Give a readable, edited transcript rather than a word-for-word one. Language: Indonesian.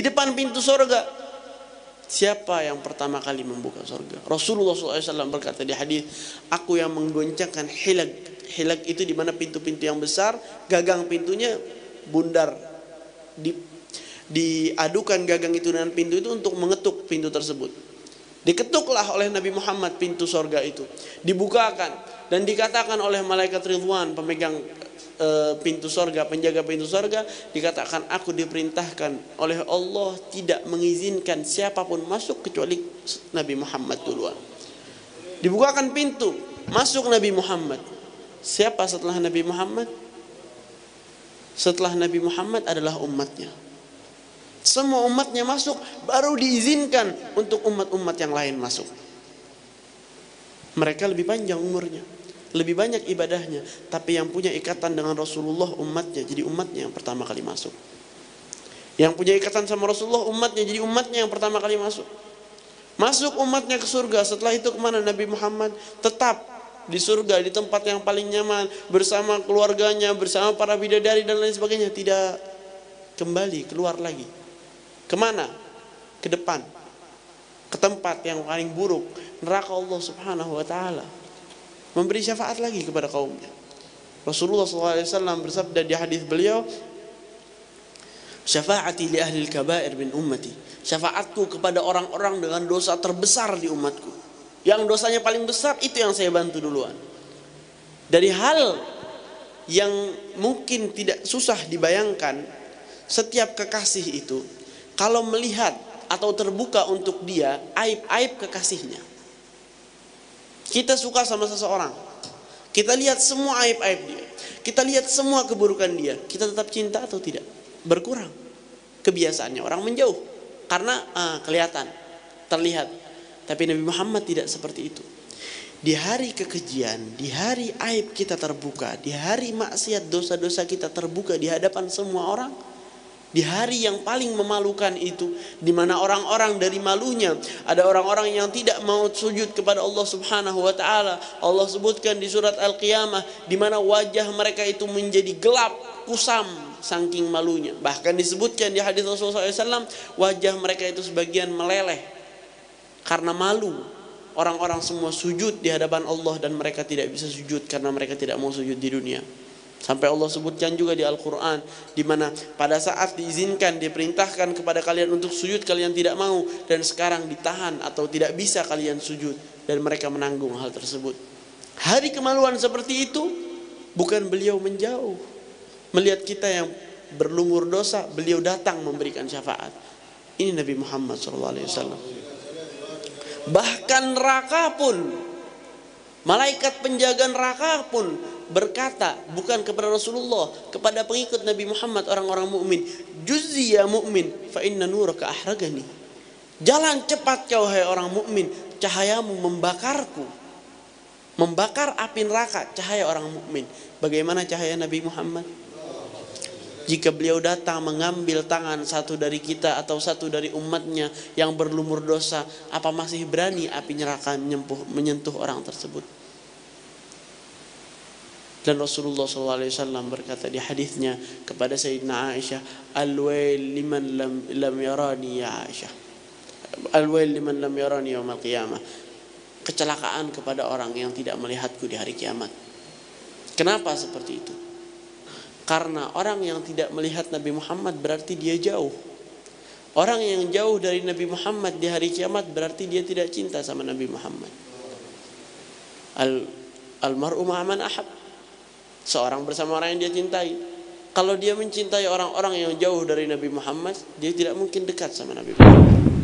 Di depan pintu surga, siapa yang pertama kali membuka surga? Rasulullah SAW berkata di hadis, aku yang menggoncangkan hilag. Hilag itu di mana pintu-pintu yang besar, gagang pintunya bundar, diadukan gagang itu dengan pintu itu untuk mengetuk pintu tersebut. Diketuklah oleh Nabi Muhammad pintu surga itu, dibukakan dan dikatakan oleh malaikat Ridwan, pemegang pintu surga, penjaga pintu surga, dikatakan aku diperintahkan oleh Allah tidak mengizinkan siapapun masuk kecuali Nabi Muhammad duluan. Dibukakan pintu, masuk Nabi Muhammad. Siapa setelah Nabi Muhammad? Setelah Nabi Muhammad adalah umatnya. Semua umatnya masuk, baru diizinkan untuk umat-umat yang lain masuk. Mereka lebih panjang umurnya, lebih banyak ibadahnya, tapi yang punya ikatan dengan Rasulullah umatnya, jadi umatnya yang pertama kali masuk. Yang punya ikatan sama Rasulullah umatnya, jadi umatnya yang pertama kali masuk. Masuk umatnya ke surga. Setelah itu kemana Nabi Muhammad? Tetap di surga, di tempat yang paling nyaman, bersama keluarganya, bersama para bidadari dan lain sebagainya. Tidak kembali, keluar lagi. Kemana? Ke depan, ke tempat yang paling buruk, neraka Allah Subhanahu wa ta'ala. Memberi syafaat lagi kepada kaumnya. Rasulullah SAW bersabda di hadis beliau, syafaati li ahli al-kabair min ummati, syafaatku kepada orang-orang dengan dosa terbesar di umatku. Yang dosanya paling besar itu yang saya bantu duluan. Dari hal yang mungkin tidak susah dibayangkan, setiap kekasih itu kalau melihat atau terbuka untuk dia aib-aib kekasihnya. Kita suka sama seseorang, kita lihat semua aib-aib dia, kita lihat semua keburukan dia, kita tetap cinta atau tidak? Berkurang. Kebiasaannya orang menjauh karena kelihatan, terlihat. Tapi Nabi Muhammad tidak seperti itu. Di hari kekejian, di hari aib kita terbuka, di hari maksiat dosa-dosa kita terbuka di hadapan semua orang, di hari yang paling memalukan itu, di mana orang-orang dari malunya, ada orang-orang yang tidak mau sujud kepada Allah Subhanahu wa ta'ala. Allah sebutkan di surat Al-Qiyamah, di mana wajah mereka itu menjadi gelap, kusam, saking malunya. Bahkan disebutkan di hadis Rasulullah SAW, wajah mereka itu sebagian meleleh karena malu. Orang-orang semua sujud di hadapan Allah dan mereka tidak bisa sujud karena mereka tidak mau sujud di dunia. Sampai Allah sebutkan juga di Al-Quran, di mana pada saat diizinkan, diperintahkan kepada kalian untuk sujud, kalian tidak mau, dan sekarang ditahan atau tidak bisa kalian sujud, dan mereka menanggung hal tersebut. Hari kemaluan seperti itu, bukan beliau menjauh melihat kita yang berlumur dosa, beliau datang memberikan syafaat. Ini Nabi Muhammad SAW. Bahkan neraka pun, malaikat penjaga neraka pun berkata, bukan kepada Rasulullah, kepada pengikut Nabi Muhammad, orang-orang mukmin, juzzi ya mukmin fa inna nuraka ahragani. Jalan cepat kau hai orang mukmin, cahayamu membakarku. Membakar api neraka cahaya orang mukmin. Bagaimana cahaya Nabi Muhammad? Jika beliau datang mengambil tangan satu dari kita atau satu dari umatnya yang berlumur dosa, apa masih berani api neraka menyentuh orang tersebut? Dan Rasulullah SAW berkata di hadisnya kepada Sayyidina Aisyah, al-wail liman lam yarani ya Aisyah, al-wail liman lam yarani yaumil qiyamah. Kecelakaan kepada orang yang tidak melihatku di hari kiamat. Kenapa seperti itu? Karena orang yang tidak melihat Nabi Muhammad berarti dia jauh. Orang yang jauh dari Nabi Muhammad di hari kiamat berarti dia tidak cinta sama Nabi Muhammad. Al-mar'u ma'aman ahab. Seorang bersama orang yang dia cintai. Kalau dia mencintai orang-orang yang jauh dari Nabi Muhammad, dia tidak mungkin dekat sama Nabi Muhammad.